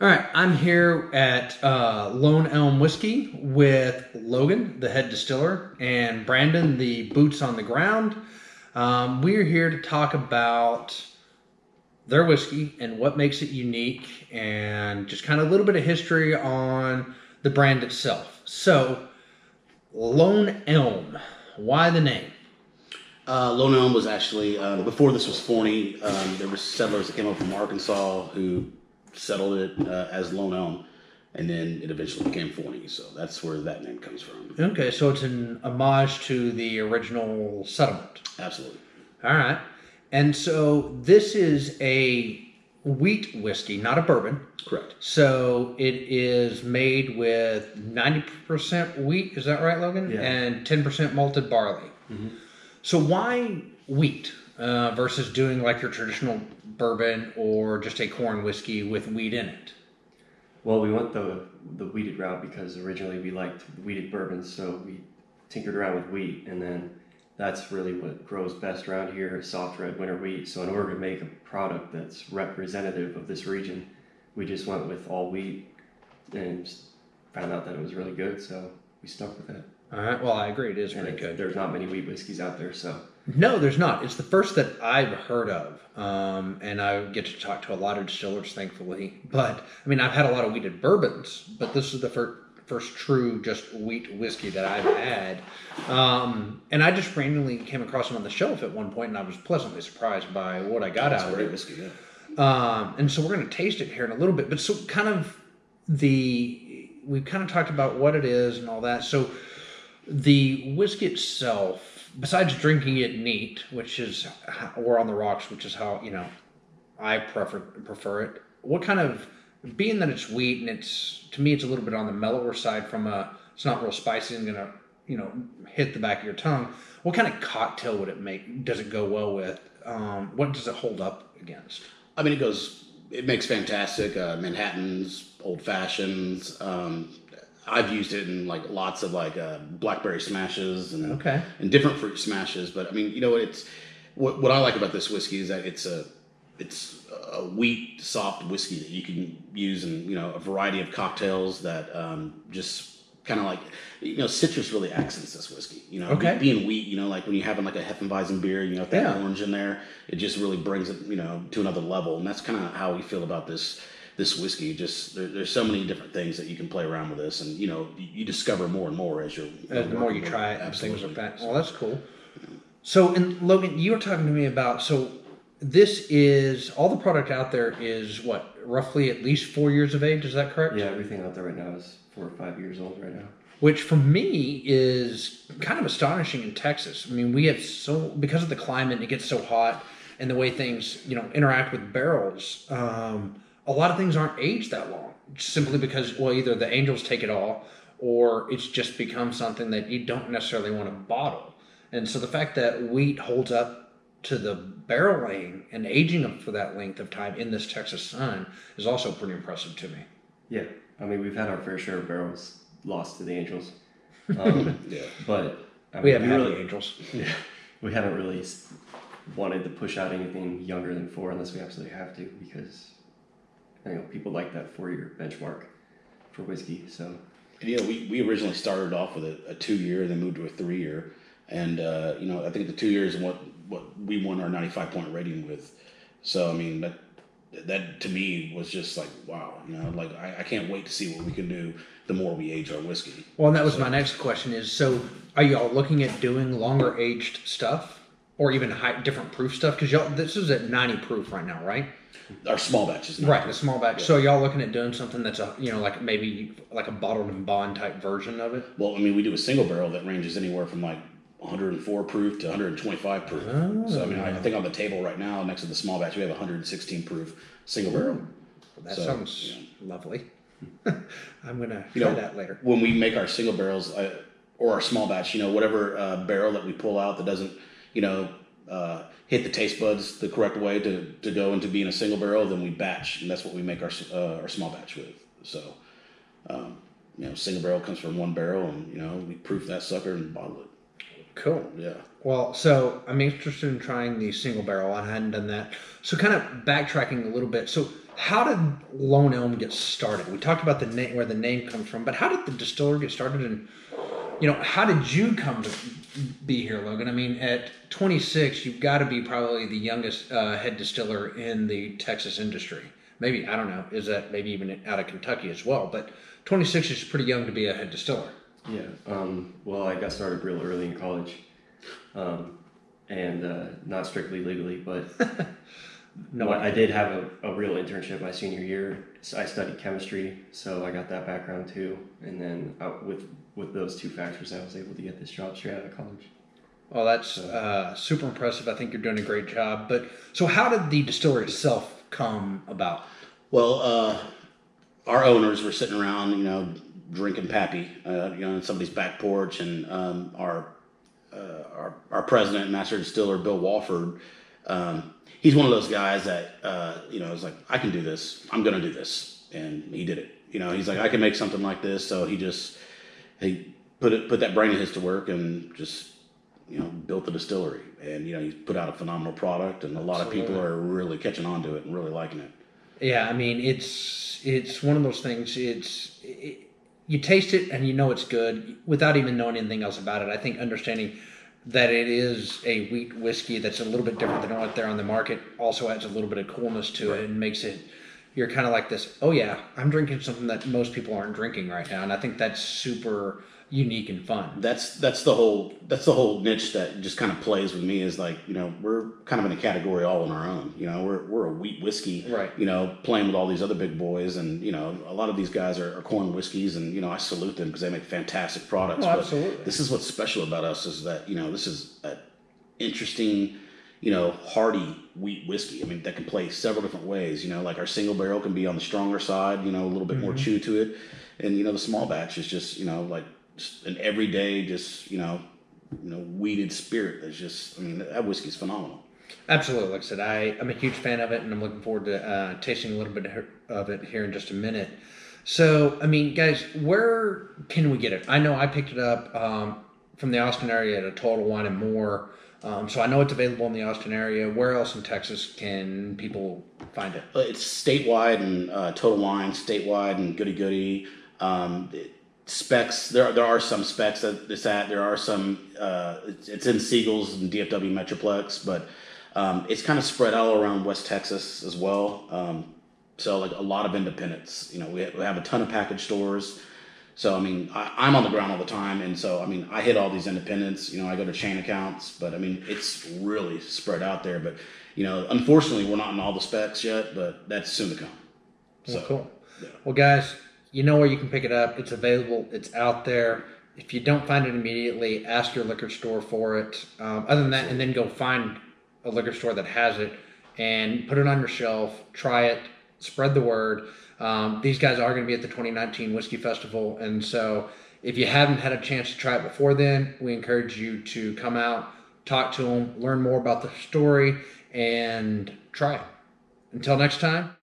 All right, I'm here at Lone Elm Whiskey with Logan, the head distiller, and Brandon, the boots on the ground. We're here to talk about their whiskey and what makes it unique, and just kind of a little bit of history on the brand itself. So, Lone Elm, why the name? Lone Elm was actually, before this was Forney, there were settlers that came up from Arkansas who settled it as Lone Elm, and then it eventually became Forney. So that's where that name comes from. Okay, so it's an homage to the original settlement. Absolutely. All right. And so this is a wheat whiskey, not a bourbon. Correct. So it is made with 90% wheat, is that right, Logan? Yeah. And 10% malted barley. Mm-hmm. So why wheat versus doing like your traditional bourbon or just a corn whiskey with wheat in it? Well, we went the wheated route because originally we liked wheated bourbons, so we tinkered around with wheat, and then that's really what grows best around here is soft red winter wheat. So in order to make a product that's representative of this region, we just went with all wheat and found out that it was really good, so we stuck with it. All right. Well, I agree. It is And pretty good. There's not many wheat whiskeys out there, so. No, there's not. It's the first that I've heard of. And I get to talk to a lot of distillers, thankfully. But, I mean, I've had a lot of wheated bourbons, but this is the first true just wheat whiskey that I've had. And I just randomly came across them on the shelf at one point, and I was pleasantly surprised by what I got out of it. Whiskey, yeah. And so we're going to taste it here in a little bit. But so we've kind of talked about what it is and all that. So the whiskey itself, besides drinking it neat, which is, or on the rocks, which is how, I prefer it. What kind of, being that it's wheat and to me, it's a little bit on the mellower side it's not real spicy and going to, hit the back of your tongue. What kind of cocktail would it make? Does it go well with? What does it hold up against? I mean, it makes fantastic Manhattans, old fashions. I've used it in like lots of blackberry smashes and different fruit smashes. But I mean, what I like about this whiskey is that it's a wheat soft whiskey that you can use in a variety of cocktails that just kind of like citrus really accents this whiskey. Being wheat, like when you're having like a Hefeweizen beer, with that orange in there, it just really brings it to another level. And that's kind of how we feel about this whiskey. Just there's so many different things that you can play around with this, and you discover more and more as the more you try it and things like that. Well, that's cool. Yeah. So, and Logan, you were talking to me about this is all the product out there is what, roughly at least 4 years of age. Is that correct? Yeah, everything out there right now is 4 or 5 years old right now. Which for me is kind of astonishing in Texas. I mean, we have because of the climate, it gets so hot, and the way things interact with barrels. A lot of things aren't aged that long, simply because, well, either the angels take it all, or it's just become something that you don't necessarily want to bottle. And so the fact that wheat holds up to the barreling and aging them for that length of time in this Texas sun is also pretty impressive to me. Yeah, I mean, we've had our fair share of barrels lost to the angels. Yeah. But I mean, we haven't had the angels. Yeah, we haven't really wanted to push out anything younger than 4 unless we absolutely have to, because people like that 4-year benchmark for whiskey. So, we originally started off with a 2-year, then moved to a 3-year, and I think the 2 years is what we won our 95-point rating with. So I mean that to me was just like wow, I can't wait to see what we can do the more we age our whiskey. Well, and that was my next question is, so are y'all looking at doing longer aged stuff or even different proof stuff? Because this is at 90 proof right now, right? Our small batches. Right, the small batch. Yeah. So y'all looking at doing something that's like maybe like a bottled and bond type version of it? Well, I mean, we do a single barrel that ranges anywhere from like 104 proof to 125 proof. Oh. So I mean, I think on the table right now next to the small batch we have 116 proof single barrel. Well, that sounds lovely. I'm gonna try that later. When we make our single barrels or our small batch, whatever barrel that we pull out that doesn't hit the taste buds the correct way to go into being a single barrel, then we batch, and that's what we make our small batch with. So single barrel comes from one barrel, and we proof that sucker and bottle it. Cool. Yeah. Well, so I'm interested in trying the single barrel. I hadn't done that. So kind of backtracking a little bit. So how did Lone Elm get started? We talked about the name, where the name comes from, but how did the distiller get started? And, how did you come to be here, Logan? I mean, at 26, you've got to be probably the youngest head distiller in the Texas industry. Maybe, I don't know, is that maybe even out of Kentucky as well? But 26 is pretty young to be a head distiller. Yeah. Well, I got started real early in college, and not strictly legally, but No, I did have a real internship my senior year. So I studied chemistry, so I got that background too. And then with those two factors, I was able to get this job straight out of college. Well, that's super impressive. I think you're doing a great job. But so, how did the distillery itself come about? Well, our owners were sitting around, drinking pappy, on somebody's back porch, and our president and master distiller, Bill Walford, he's one of those guys that is like, I can do this. I'm going to do this, and he did it. He's like, I can make something like this. So he put that brain of his to work and just built the distillery, and he's put out a phenomenal product, and a lot of people are really catching on to it and really liking it. Yeah, I mean, it's one of those things. You taste it and it's good without even knowing anything else about it. I think understanding that it is a wheat whiskey that's a little bit different than what's there on the market also adds a little bit of coolness to it and makes it, you're kind of like this, oh yeah, I'm drinking something that most people aren't drinking right now. And I think that's super unique and fun. That's the whole niche that just kind of plays with me, is like, we're kind of in a category all on our own. We're a wheat whiskey, right? Playing with all these other big boys, and a lot of these guys are corn whiskeys, and I salute them because they make fantastic products. Oh, absolutely. But this is what's special about us, is that this is an interesting, hearty wheat whiskey. I mean, that can play several different ways. Like our single barrel can be on the stronger side, a little bit more chew to it, and the small batch is just like just an everyday, just weeded spirit. That's just, that whiskey's phenomenal. Absolutely. Like I said, I'm a huge fan of it, and I'm looking forward to tasting a little bit of it here in just a minute. So, I mean, guys, where can we get it? I know I picked it up from the Austin area at a Total Wine and More. So I know it's available in the Austin area. Where else in Texas can people find it? It's statewide, and Total Wine, statewide, and Goody Goody. Specs, there are some specs that it's at. There are some, it's in Siegel's and DFW Metroplex, but it's kind of spread all around West Texas as well. So like a lot of independents, we have a ton of package stores. So, I'm on the ground all the time. And so, I hit all these independents, I go to chain accounts, but it's really spread out there. But, unfortunately, we're not in all the specs yet, but that's soon to come. So, cool. Yeah. Well, guys, you know where you can pick it up. It's available. It's out there. If you don't find it immediately, ask your liquor store for it. Other than that, and then go find a liquor store that has it and put it on your shelf. Try it. Spread the word. These guys are going to be at the 2019 Whiskey Festival. And so if you haven't had a chance to try it before then, we encourage you to come out, talk to them, learn more about the story, and try it. Until next time.